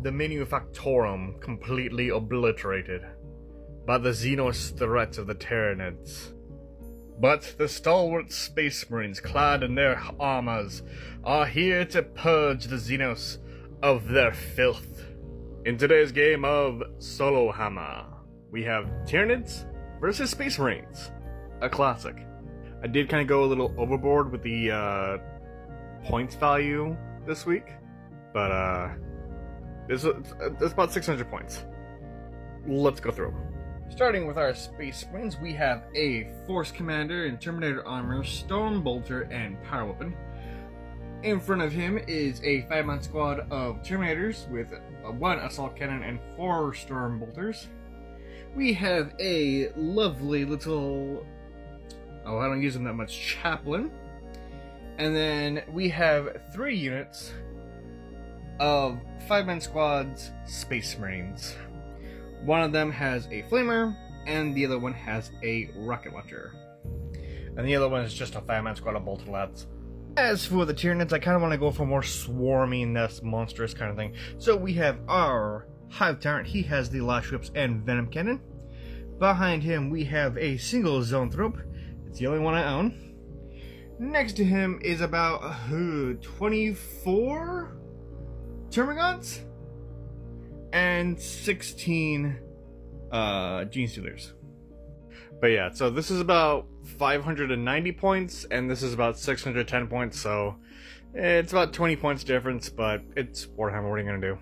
the Manufactorum completely obliterated by the Xenos threats of the Tyranids. But the stalwart Space Marines, clad in their armors, are here to purge the Xenos of their filth. In today's game of SoloHammer, we have Tyranids versus Space Marines, a classic. I did kind of go a little overboard with the points value this week, but there's about 600 points. Let's go through them. Starting with our Space Marines, we have a Force Commander in Terminator armor, Storm Bolter, and Power Weapon. In front of him is a 5-man squad of Terminators with 1 Assault Cannon and 4 Storm Bolters. We have a lovely little, I don't use them that much, Chaplain. And then we have 3 units of 5-man squads Space Marines. One of them has a flamer, and the other one has a rocket launcher. And the other one is just a 5-man squad of bolter lads. As for the Tyranids, I kind of want to go for more swarminess, monstrous kind of thing. So we have our Hive Tyrant. He has the Lash Whips and Venom Cannon. Behind him we have a single Zoanthrope. It's the only one I own. Next to him is about 24 Termagants and 16 Gene Stealers. But yeah, so this is about 590 points, and this is about 610 points, so it's about 20 points difference, but it's Warhammer, what are you gonna do?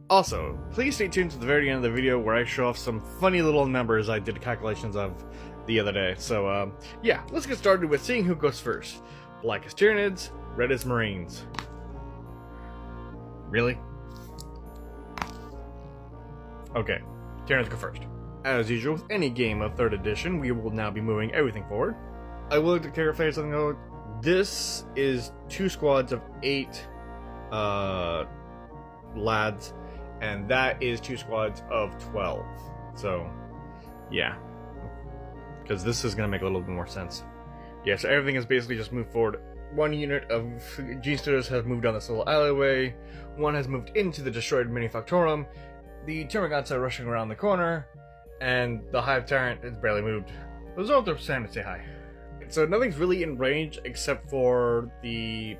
Also, please stay tuned to the very end of the video where I show off some funny little numbers I did calculations of the other day. So yeah, let's get started with seeing who goes first. Black is Tyranids, red is Marines. Really? Okay, Tyranids go first. As usual with any game of 3rd edition, we will now be moving everything forward. I will like to clarify something though. This is 2 squads of 8 lads, and that is 2 squads of 12. So, yeah. Because this is going to make a little bit more sense. Yeah, so everything has basically just moved forward. 1 unit of Gene Stealers has moved down this little alleyway. 1 has moved into the destroyed Manufactorum. The Termagants are rushing around the corner, and the Hive Tyrant has barely moved. The Zoanthrope's trying to say hi. So nothing's really in range except for the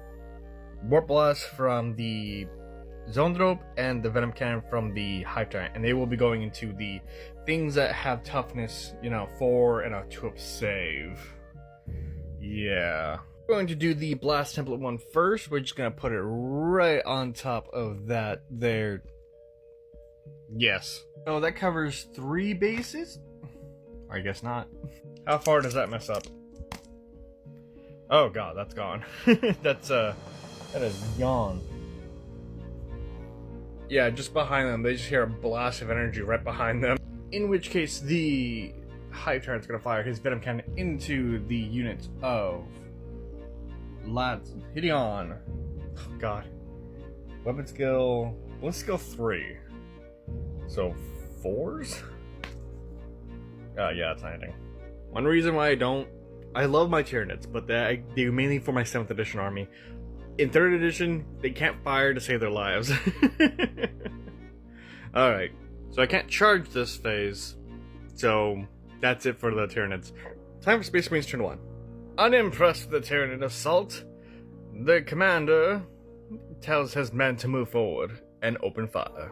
Warp Blast from the Zoanthrope and the Venom Cannon from the Hive Tyrant, and they will be going into the things that have toughness, 4 and a 2-up save. Yeah. We're going to do the Blast Template one first. We're just going to put it right on top of that there. Yes. So that covers 3 bases? I guess not. How far does that mess up? Oh god, that's gone. that is gone. Yeah, just behind them, they just hear a blast of energy right behind them. In which case, the Hive Tyrant's gonna fire his Venom Cannon into the unit of lads. Hitting on. Oh god. Weapon skill. Let's skill 3. So 4s? Yeah, that's not anything. One reason why I love my Tyranids, but they're mainly for my 7th edition army. In 3rd edition, they can't fire to save their lives. Alright, so I can't charge this phase, so that's it for the Tyranids. Time for Space Marines turn 1. Unimpressed with the Tyranid assault, the commander tells his men to move forward and open fire.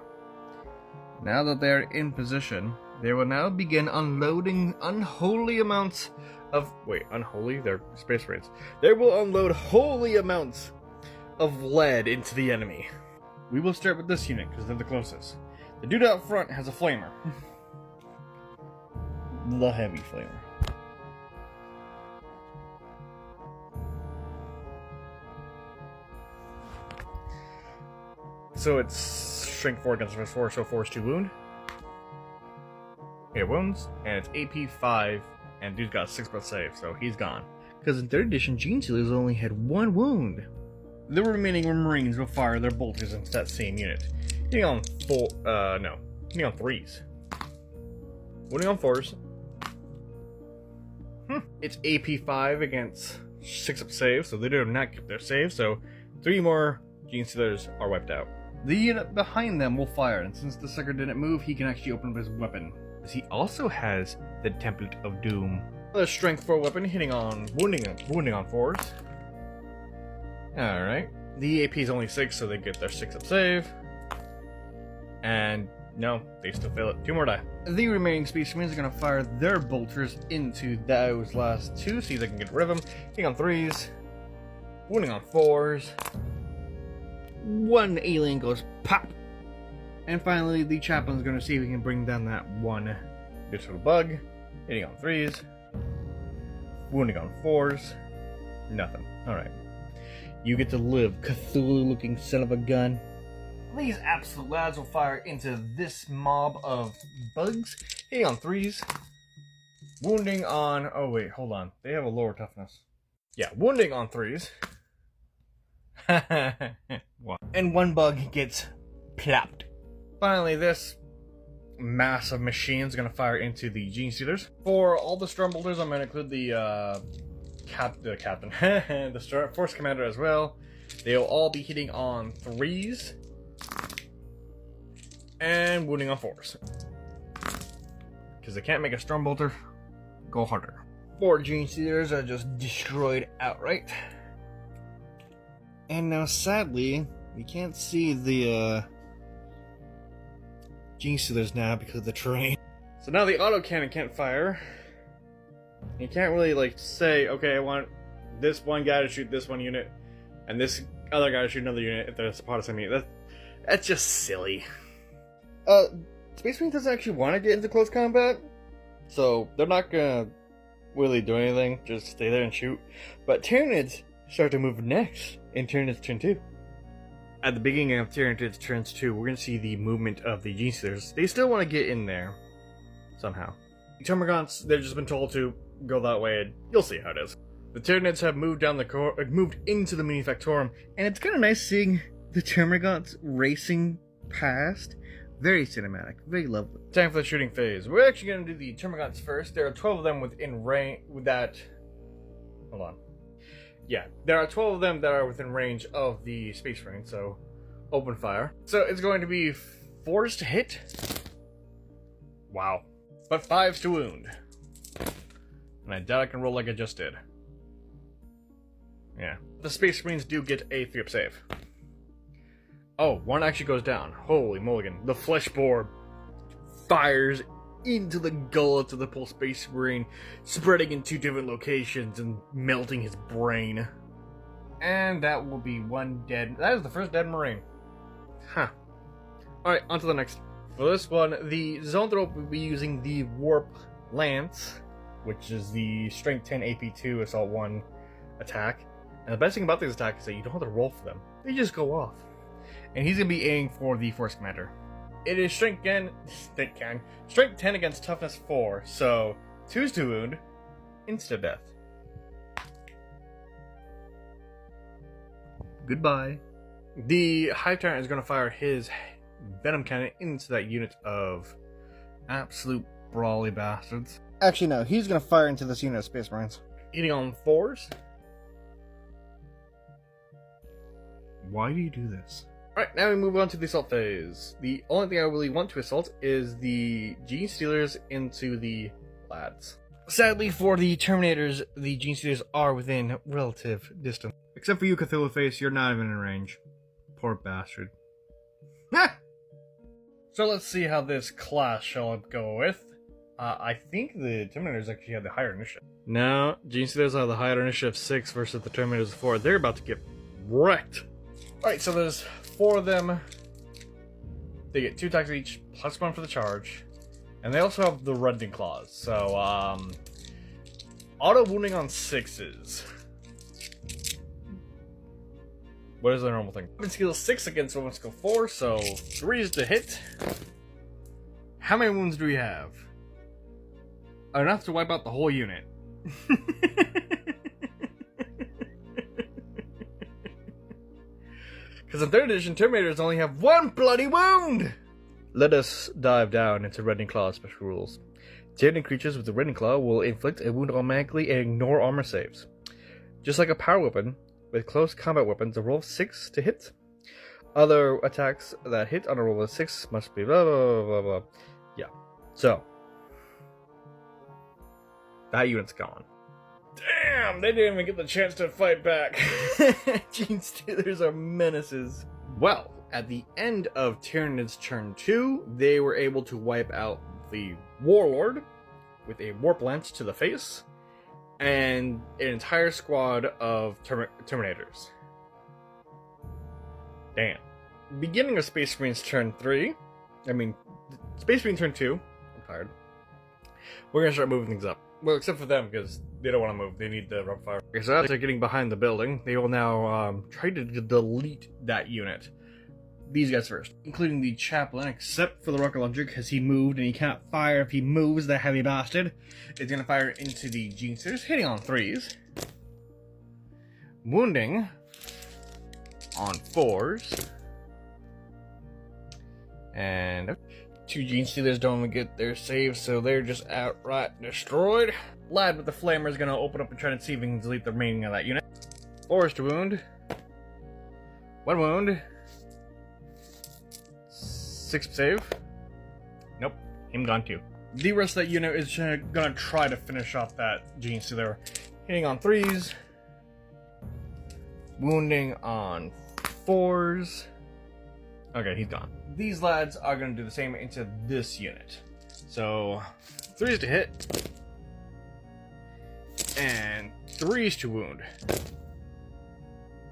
Now that they are in position, they will now begin unloading unholy amounts of... Wait, unholy? They're Space Marines. They will unload holy amounts of lead into the enemy. We will start with this unit, because they're the closest. The dude out front has a flamer. The heavy flamer. So it's strength 4 against first 4, so 4 is 2 wound. It wounds, and it's AP 5, and dude's got a 6+ save, so he's gone. Because in 3rd edition, Gene Stealers only had 1 wound. The remaining Marines will fire their bolters into that same unit. Hitting on hitting on 3s. Wounding on 4s. It's AP 5 against 6-up save, so they do not keep their save, so 3 more Gene Stealers are wiped out. The unit behind them will fire, and since the sucker didn't move, he can actually open up his weapon. He also has the Template of Doom. The Strength 4 weapon, wounding on 4s. Alright. The AP is only 6, so they get their 6-up save. And no, they still fail it. 2 more die. The remaining Space Marines are going to fire their bolters into those last 2, see if they can get rid of them. Hitting on 3s. Wounding on 4s. 1 alien goes pop. And finally, the chaplain's going to see if he can bring down that 1 digital bug. Hitting on 3s. Wounding on 4s. Nothing. Alright. You get to live, Cthulhu-looking son of a gun. These absolute lads will fire into this mob of bugs. Hitting on 3s. Wounding on... Oh wait, hold on. They have a lower toughness. Yeah, wounding on 3s. And 1 bug gets plopped. Finally, this mass of machines is going to fire into the Gene Stealers. For all the Stormbolters, I'm going to include the captain, the Force Commander as well. They'll all be hitting on 3s. And wounding on 4s. Because they can't make a Stormbolter go harder. 4 Gene Stealers are just destroyed outright. And now, sadly, we can't see the Gene Stealers now because of the terrain. So now the autocannon can't fire. You can't really, like, say, okay, I want this one guy to shoot this one unit, and this other guy to shoot another unit if they're a part of the same unit. That's just silly. Space Marine doesn't actually want to get into close combat, so they're not gonna really do anything, just stay there and shoot. But Tyranids start to move next in Tyranids turn 2. At the beginning of Tyranids turns 2, we're gonna see the movement of the Gene Stealers. They still want to get in there somehow. The Termagants, they've just been told to go that way, and you'll see how it is. The Tyranids have moved moved into the Manufactorum, and it's kind of nice seeing the Termagants racing past. Very cinematic, very lovely. Time for the shooting phase. We're actually going to do the Termagants first. There are 12 of them within range. Hold on. Yeah, there are 12 of them that are within range of the Space Marine, so open fire. So it's going to be 4s to hit. Wow. But 5s to wound. And I doubt I can roll like I just did. Yeah. The Space Marines do get a 3-up save. Oh, 1 actually goes down. Holy mulligan. The flesh boar fires into the gullet of the poor Space Marine, spreading in 2 different locations and melting his brain. And that will be 1 dead. That is the first dead Marine. Huh. Alright, on to the next. For this one, the Zoanthrope will be using the Warp Lance, which is the Strength 10 AP2 Assault 1 attack. And the best thing about this attack is that you don't have to roll for them. They just go off. And he's going to be aiming for the Force Commander. It is Strength 10 against Toughness 4, so 2s to wound, insta-death. Goodbye. The Hive Tyrant is going to fire his Venom Cannon into that unit of absolute brawly bastards. Actually, no, he's going to fire into this unit of Space Marines. Hitting on 4s. Why do you do this? Alright, now we move on to the assault phase. The only thing I really want to assault is the Gene Stealers into the lads. Sadly for the Terminators, the Gene Stealers are within relative distance. Except for you, Cthulhu Face, you're not even in range. Poor bastard. Ah! So let's see how this class shall go with. I think the Terminators actually have the higher initiative. No, Gene Stealers have the higher initiative 6 versus the Terminators 4. They're about to get wrecked. Alright, so there's 4 of them. They get 2 attacks each, plus 1 for the charge. And they also have the Rending Claws. So, auto wounding on 6s. What is the normal thing? Weapon skill 6 against weapon skill 4, so 3s to hit. How many wounds do we have? Enough to wipe out the whole unit. Because in 3rd edition, Terminators only have 1 bloody wound! Let us dive down into Rending Claw special rules. Tyraniid creatures with the Rending Claw will inflict a wound automatically and ignore armor saves. Just like a power weapon, with close combat weapons, a roll of 6 to hit. Other attacks that hit on a roll of 6 must be blah blah blah blah blah. Yeah. So that unit's gone. Damn, they didn't even get the chance to fight back. Gene Stealers are menaces. Well, at the end of Tyranids turn 2, they were able to wipe out the Warlord with a Warp Lance to the face and an entire squad of Terminators. Damn. Beginning of Space Marines turn 3, Space Marine turn 2, I'm tired. We're gonna start moving things up. Well, except for them, because they don't want to move. They need the rub fire. Okay, so as they're getting behind the building, they will now try to delete that unit. These guys first, including the chaplain, except for the rocket launcher, because he moved and he can't fire if he moves, the heavy bastard. It's going to fire into the Gene Stealers, hitting on 3s. Wounding on 4s. And 2 Gene Stealers don't even get their save, so they're just outright destroyed. Lad with the flamer is going to open up and try to see if he can delete the remaining of that unit. 4s to wound. 1 wound. 6 save. Nope, him gone too. The rest of that unit is going to try to finish off that Gene Stealer. Hitting on 3s. Wounding on 4s. Okay, he's gone. These lads are going to do the same into this unit. So, 3s to hit. And 3s to wound.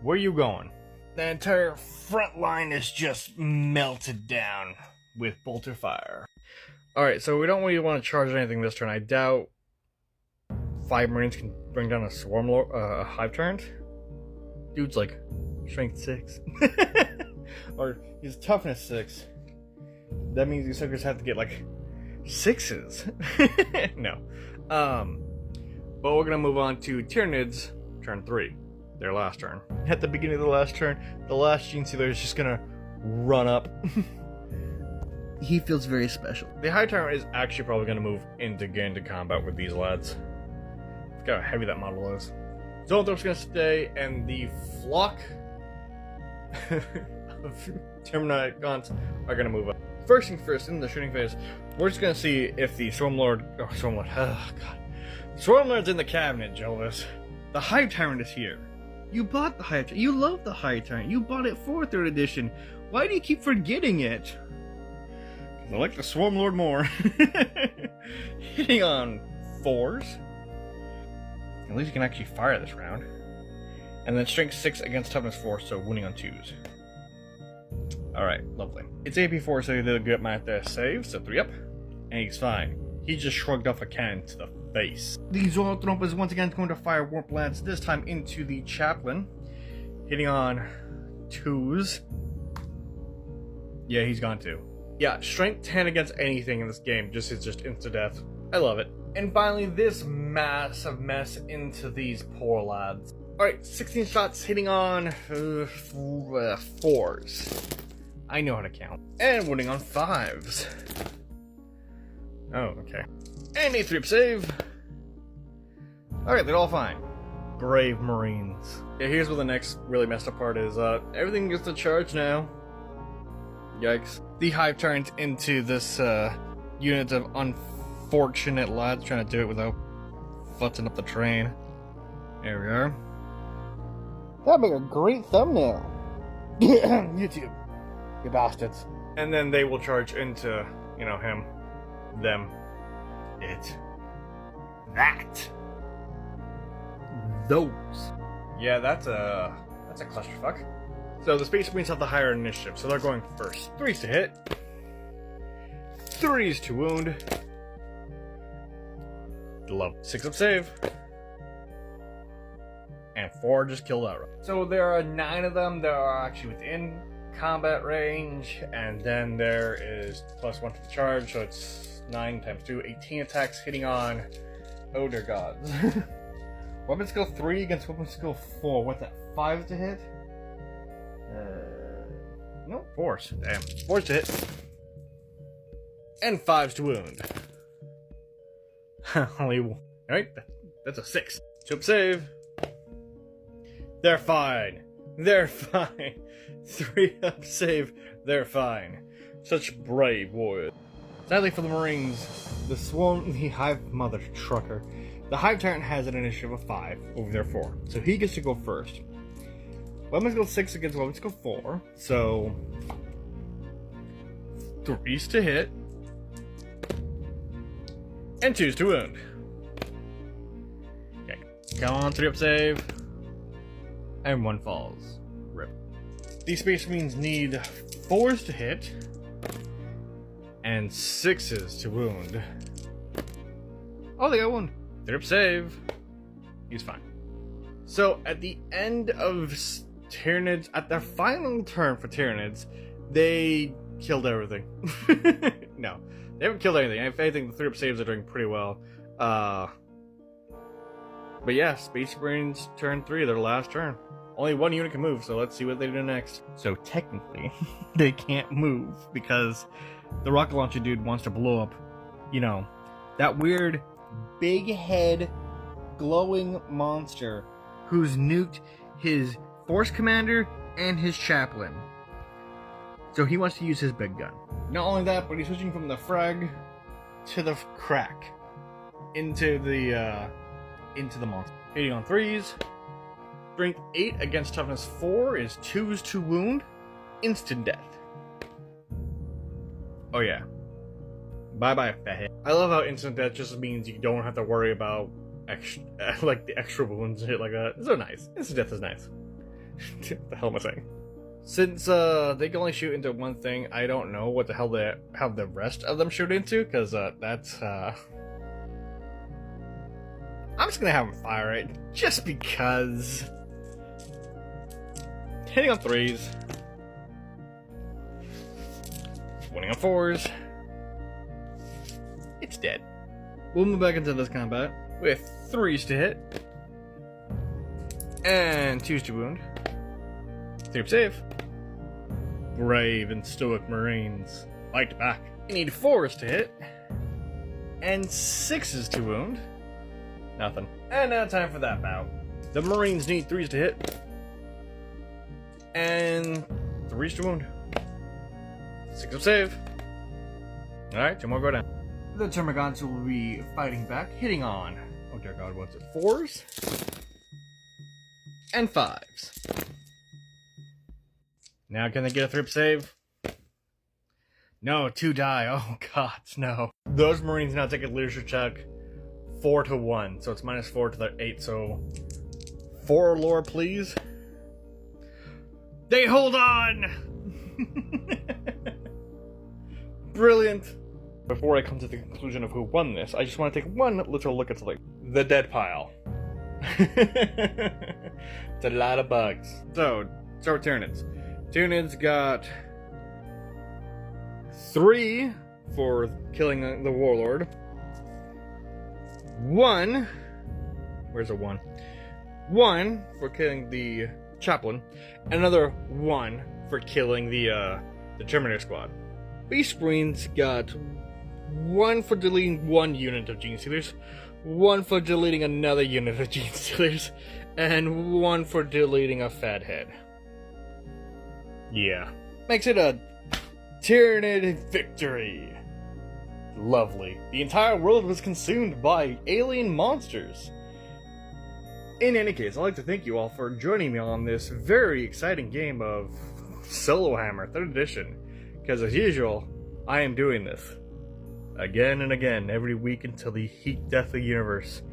Where you going? The entire front line is just melted down with bolter fire. Alright, so we don't really want to charge anything this turn. I doubt 5 Marines can bring down a Swarm Lord, Hive Tyrant. Dude's like strength 6. Or he's toughness 6. That means these suckers have to get like 6s. No. But we're gonna move on to Tyranids turn 3. Their last turn. At the beginning of the last turn, the last Gene Stealer is just gonna run up. He feels very special. The High Tyrant is actually probably gonna move into get into combat with these lads. Look how heavy that model is. Zoanthrope's gonna stay, and the flock of Terminigons are gonna move up. First thing first, in the shooting phase, we're just gonna see if the Swarmlord, oh god. Swarmlord's in the cabinet, Jelvis. The Hive Tyrant is here. You bought the Hive Tyrant. You love the Hive Tyrant. You bought it for 3rd edition. Why do you keep forgetting it? I like the Swarmlord more. Hitting on 4s. At least you can actually fire this round. And then strength 6 against toughness 4, so wounding on 2s. Alright, lovely. It's AP 4, so he did a good amount of save, so 3 up. And he's fine. He just shrugged off a cannon to the face. The Zoanthrope is once again going to fire Warp Lance, this time into the Chaplain. Hitting on 2s. Yeah, he's gone too. Yeah, strength 10 against anything in this game is just insta-death. I love it. And finally, this massive mess into these poor lads. Alright, 16 shots hitting on 4s. I know how to count. And wounding on 5s. Oh, okay. And a 3-up save. Alright, they're all fine. Brave Marines. Yeah, here's where the next really messed up part is. Everything gets to charge now. Yikes. The Hive Tyrant into this unit of unfortunate lads trying to do it without futzing up the terrain. There we are. That'd make a great thumbnail. YouTube. You bastards. And then they will charge into, him. Them. It. That. Those. Yeah, that's a clusterfuck. So the Space Marines have the higher initiative, so they're going first. 3s to hit. 3s to wound. Love. 6-up save. And 4 just killed outright. So there are 9 of them that are actually within combat range, and then there is +1 to the charge, so it's 9 times 2, 18 attacks hitting on. Oh dear god. Weapon skill 3 against weapon skill 4. What's that? 5 to hit? No, 4s. Damn. 4s to hit. And 5s to wound. Alright, that's a 6. 2-up save. They're fine. They're fine. 3-up save, they're fine. Such brave warriors. Sadly for the Marines, the Hive Mother Trucker. The Hive Tyrant has an initiative of 5 over their 4, so he gets to go first. Weapons go 6 against weapons go 4, so 3's to hit, and 2's to wound. Okay, come on, 3-up save, and 1 falls. Rip. These Space Marines need 4's to hit, and 6's to wound. Oh, they got 1. 3-up save. He's fine. So, at the end of Tyranids, at their final turn for Tyranids, they killed everything. No, they haven't killed anything. If anything, the 3-up saves are doing pretty well. But yeah, Space Marines turn 3, their last turn. Only 1 unit can move, so let's see what they do next. So technically, they can't move because the rocket launcher dude wants to blow up, you know, that weird big head glowing monster who's nuked his force commander and his chaplain. So he wants to use his big gun. Not only that, but he's switching from the frag to the crack into the monster. Hitting on 3s. Strength 8 against toughness 4 is 2's to wound. Instant death. Oh yeah. Bye-bye, fathead. I love how instant death just means you don't have to worry about like the extra wounds and shit like that. It's so nice. Instant death is nice. What the hell am I saying? Since they can only shoot into one thing, I don't know what the hell they have the rest of them shoot into, because that's I'm just gonna have them fire it, just because. Hitting on 3s. Winning on 4s. It's dead. We'll move back into this combat with 3s to hit. And 2's to wound. 3-up save. Brave and stoic Marines. Fight back. You need 4's to hit. And 6's to wound. Nothing. And now time for that bout. The Marines need 3's to hit. And 3's to wound. 6-up save. Alright, 2 more go down. The Termagants will be fighting back, hitting on, oh dear god, what's it, 4s? And 5s. Now can they get a 3-up save? No, 2 die, oh god, no. Those Marines now take a leadership check, 4 to 1, so it's -4 to their 8, so 4 lore, please. They hold on! Brilliant. Before I come to the conclusion of who won this, I just want to take one little look at something. The dead pile. It's a lot of bugs. So, start with Tyranids. Tyranids got 3 for killing the warlord. 1. Where's a 1? 1 for killing the chaplain. And another 1 for killing the Terminator squad. Beast Marines got 1 for deleting 1 unit of Gene Stealers, 1 for deleting another unit of Gene Stealers, and 1 for deleting a fat head. Yeah. Makes it a Tyranid victory. Lovely. The entire world was consumed by alien monsters. In any case, I'd like to thank you all for joining me on this very exciting game of SoloHammer 3rd edition. Because as usual, I am doing this again and again every week until the heat death of the universe,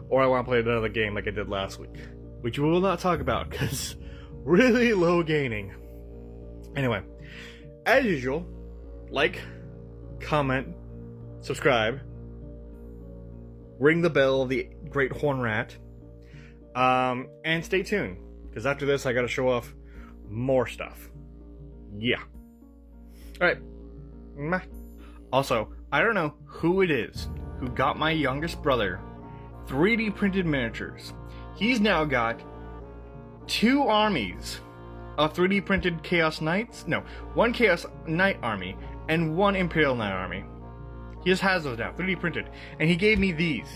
or I want to play another game like I did last week, which we will not talk about because really low gaining. Anyway, as usual, like, comment, subscribe, ring the bell of the Great Horn Rat, and stay tuned because after this I gotta show off more stuff. Yeah. Alright. Also, I don't know who it is who got my youngest brother 3D printed miniatures. He's now got 2 armies of 3D printed Chaos Knights. No, 1 Chaos Knight army and 1 Imperial Knight army. He just has those now, 3D printed. And he gave me these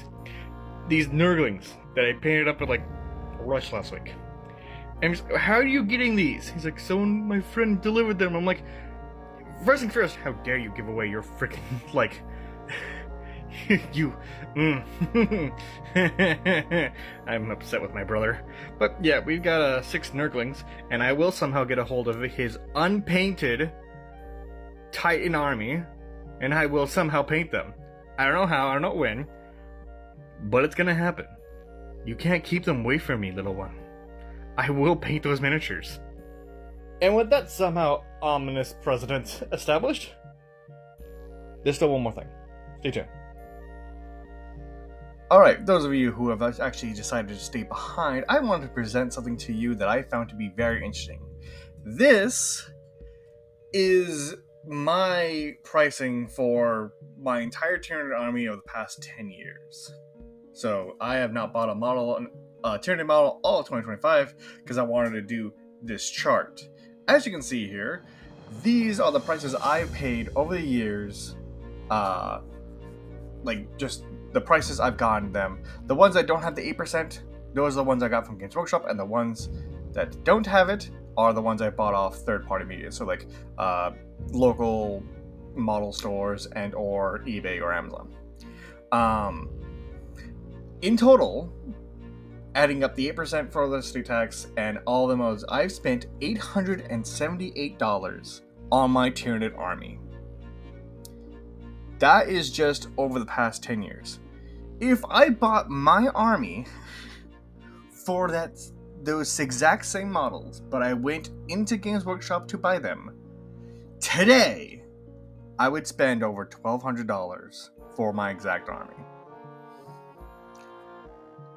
Nurglings that I painted up with like a rush last week. And he's like, how are you getting these? He's like, someone, my friend delivered them. I'm like, first thing first, how dare you give away your freaking, like, you, I'm upset with my brother. But yeah, we've got 6 Nurglings, and I will somehow get a hold of his unpainted Titan army, and I will somehow paint them. I don't know how, I don't know when, but it's gonna happen. You can't keep them away from me, little one. I will paint those miniatures. And with that somehow ominous precedent established, there's still one more thing. Stay tuned. Alright, those of you who have actually decided to stay behind, I wanted to present something to you that I found to be very interesting. This is my pricing for my entire Tyranid army of the past 10 years. So I have not bought a Tyranid model all of 2025 because I wanted to do this chart. As you can see here, these are the prices I've paid over the years, like just the prices I've gotten them. The ones that don't have the 8%, those are the ones I got from Games Workshop, and the ones that don't have it are the ones I bought off third-party media, so like local model stores and or eBay or Amazon. In total, adding up the 8% for the state tax and all the modes, I've spent $878 on my Tyranid army. That is just over the past 10 years. If I bought my army for those exact same models, but I went into Games Workshop to buy them, today, I would spend over $1,200 for my exact army.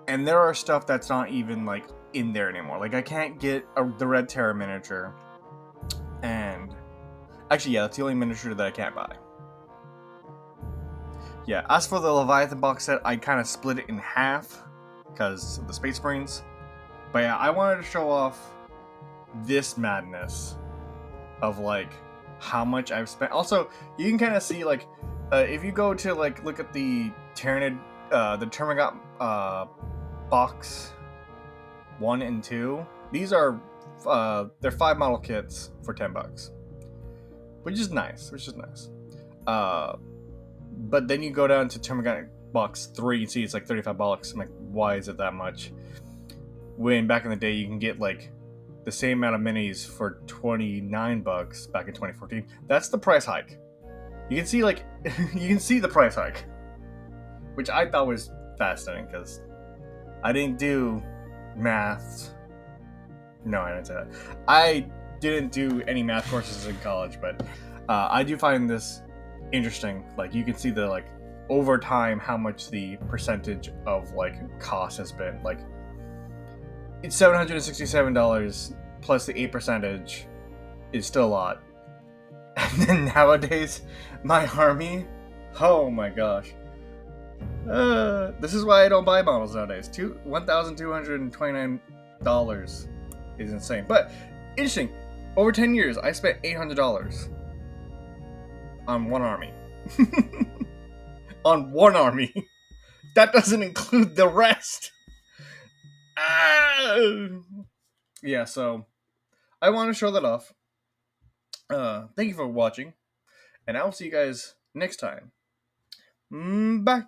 And there are stuff that's not even, like, in there anymore. Like, I can't get the Red Terror miniature. And actually, yeah, that's the only miniature that I can't buy. Yeah, as for the Leviathan box set, I kind of split it in half because of the Space Marines. But yeah, I wanted to show off this madness of, like, how much I've spent. Also, you can kind of see, like, if you go to, like, look at the Tyranid, the Termagant box 1 and 2. These are, they're 5 model kits for $10. Which is nice, but then you go down to Termagant box 3 and see it's like $35. I'm like, why is it that much? When back in the day you can get like the same amount of minis for $29 back in 2014. That's the price hike. You can see like you can see the price hike, which I thought was fascinating because I didn't do math. No, I didn't say that. I didn't do any math courses in college, but I do find this interesting. Like, you can see the, like, over time how much the percentage of, like, cost has been. Like, it's $767 plus the 8% is still a lot. And then nowadays, my army, oh my gosh. This is why I don't buy models nowadays. $1,229 is insane. But interesting, over 10 years, I spent $800 on one army. On one army. That doesn't include the rest. Yeah, so I want to show that off. Thank you for watching, and I will see you guys next time. Bye.